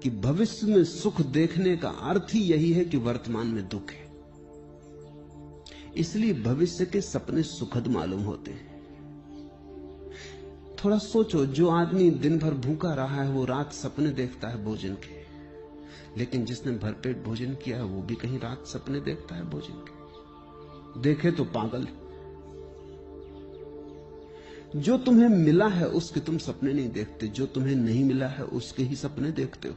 कि भविष्य में सुख देखने का अर्थ ही यही है कि वर्तमान में दुख है। इसलिए भविष्य के सपने सुखद मालूम होते हैं। थोड़ा सोचो, जो आदमी दिन भर भूखा रहा है वो रात सपने देखता है भोजन के, लेकिन जिसने भरपेट भोजन किया है वो भी कहीं रात सपने देखता है भोजन के। देखे तो पागल। जो तुम्हें मिला है उसके तुम सपने नहीं देखते, जो तुम्हें नहीं मिला है उसके ही सपने देखते हो।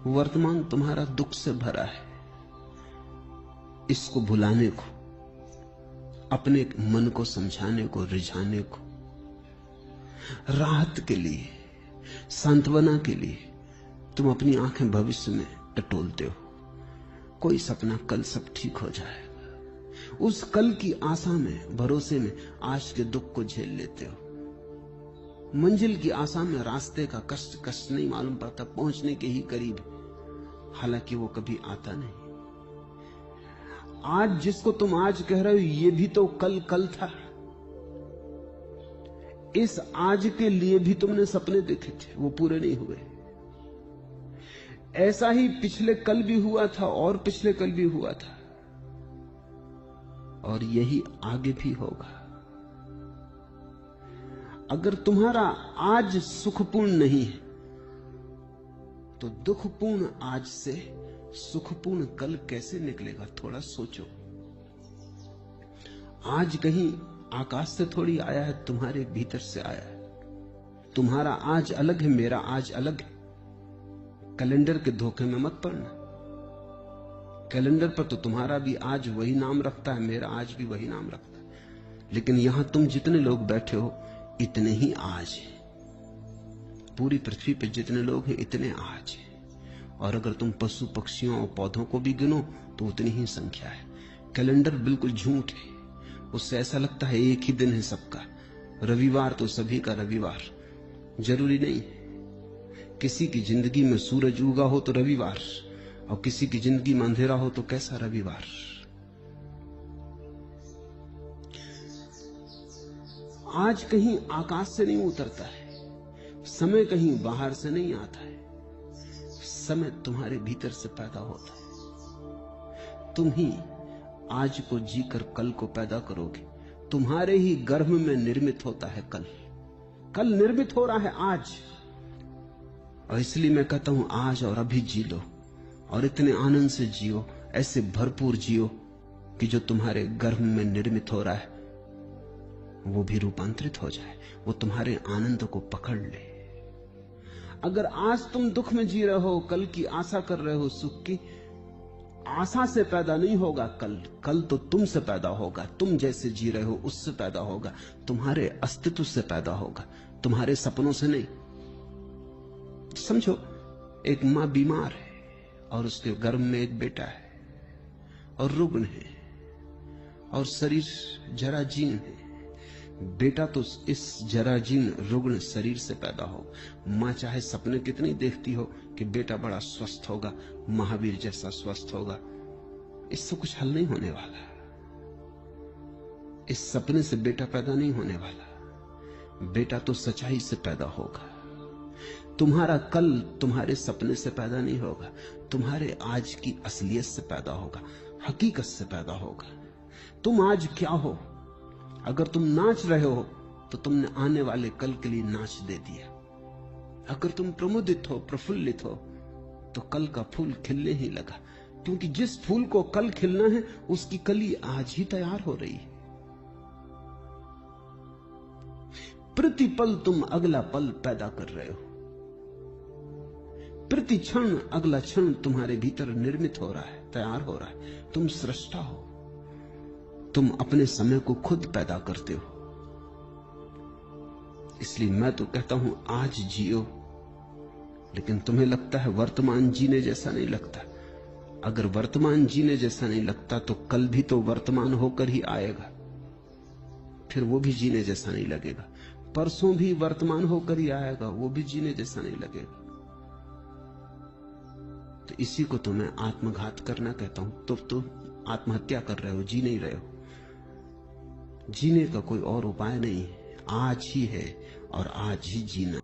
वर्तमान तुम्हारा दुख से भरा है। इसको भुलाने को, अपने मन को समझाने को, रिझाने को, राहत के लिए, सांत्वना के लिए तुम अपनी आंखें भविष्य में टटोलते हो। कोई सपना, कल सब ठीक हो जाएगा। उस कल की आशा में, भरोसे में आज के दुख को झेल लेते हो। मंजिल की आशा में रास्ते का कष्ट कष्ट नहीं मालूम पड़ता, पहुंचने के ही करीब, हालांकि वो कभी आता नहीं। आज जिसको तुम आज कह रहे हो ये भी तो कल कल था। इस आज के लिए भी तुमने सपने देखे थे, वो पूरे नहीं हुए। ऐसा ही पिछले कल भी हुआ था और पिछले कल भी हुआ था, और यही आगे भी होगा। अगर तुम्हारा आज सुखपूर्ण नहीं है तो दुखपूर्ण आज से सुखपूर्ण कल कैसे निकलेगा? थोड़ा सोचो। आज कहीं आकाश से थोड़ी आया है, तुम्हारे भीतर से आया है। तुम्हारा आज अलग है, मेरा आज अलग है। कैलेंडर के धोखे में मत पड़ना। कैलेंडर पर तो तुम्हारा भी आज वही नाम रखता है, मेरा आज भी वही नाम रखता है, लेकिन यहां तुम जितने लोग बैठे हो इतने ही आज हैं। पूरी पृथ्वी पर जितने लोग हैं इतने आज हैं। और अगर तुम पशु पक्षियों और पौधों को भी गिनो तो उतनी ही संख्या है। कैलेंडर बिल्कुल झूठ है। उससे ऐसा लगता है एक ही दिन है सबका। रविवार तो सभी का रविवार जरूरी नहीं है। किसी की जिंदगी में सूरज उगा हो तो रविवार, और किसी की जिंदगी में अंधेरा हो तो कैसा रविवार। आज कहीं आकाश से नहीं उतरता है, समय कहीं बाहर से नहीं आता है। समय तुम्हारे भीतर से पैदा होता है। तुम ही आज को जीकर कल को पैदा करोगे। तुम्हारे ही गर्भ में निर्मित होता है कल। कल निर्मित हो रहा है आज। और इसलिए मैं कहता हूं आज और अभी जी लो, और इतने आनंद से जियो, ऐसे भरपूर जियो कि जो तुम्हारे गर्भ में निर्मित हो रहा है वो भी रूपांतरित हो जाए, वो तुम्हारे आनंद को पकड़ ले। अगर आज तुम दुख में जी रहे हो, कल की आशा कर रहे हो सुख की, आशा से पैदा नहीं होगा कल। कल तो तुमसे पैदा होगा। तुम जैसे जी रहे हो उससे पैदा होगा, तुम्हारे अस्तित्व से पैदा होगा, तुम्हारे सपनों से नहीं। समझो, एक मां बीमार है और उसके गर्भ में एक बेटा है और रुग्ण है और शरीर जराजीर्ण है। बेटा तो इस जराजीर्ण रुग्ण शरीर से पैदा हो। मां चाहे सपने कितनी देखती हो कि बेटा बड़ा स्वस्थ होगा, महावीर जैसा स्वस्थ होगा, इससे कुछ हल नहीं होने वाला। इस सपने से बेटा पैदा नहीं होने वाला। बेटा तो सच्चाई से पैदा होगा। तुम्हारा कल तुम्हारे सपने से पैदा नहीं होगा, तुम्हारे आज की असलियत से पैदा होगा, हकीकत से पैदा होगा। तुम आज क्या हो? अगर तुम नाच रहे हो तो तुमने आने वाले कल के लिए नाच दे दिया। अगर तुम प्रमुदित हो, प्रफुल्लित हो, तो कल का फूल खिलने ही लगा, क्योंकि जिस फूल को कल खिलना है उसकी कली आज ही तैयार हो रही है। प्रतिपल तुम अगला पल पैदा कर रहे हो। प्रति क्षण अगला क्षण तुम्हारे भीतर निर्मित हो रहा है, तैयार हो रहा है। तुम सृष्टा हो। तुम अपने समय को खुद पैदा करते हो। इसलिए मैं तो कहता हूं आज जियो, लेकिन तुम्हें लगता है वर्तमान जीने जैसा नहीं लगता। अगर वर्तमान जीने जैसा नहीं लगता तो कल भी तो वर्तमान होकर ही आएगा, फिर वो भी जीने जैसा नहीं लगेगा। परसों भी वर्तमान होकर ही आएगा, वो भी जीने जैसा नहीं लगेगा। तो इसी को तो मैं आत्मघात करना कहता हूं। तो तुम आत्महत्या कर रहे हो, जी नहीं रहे हो। जीने का कोई और उपाय नहीं है, आज ही है और आज ही जीना।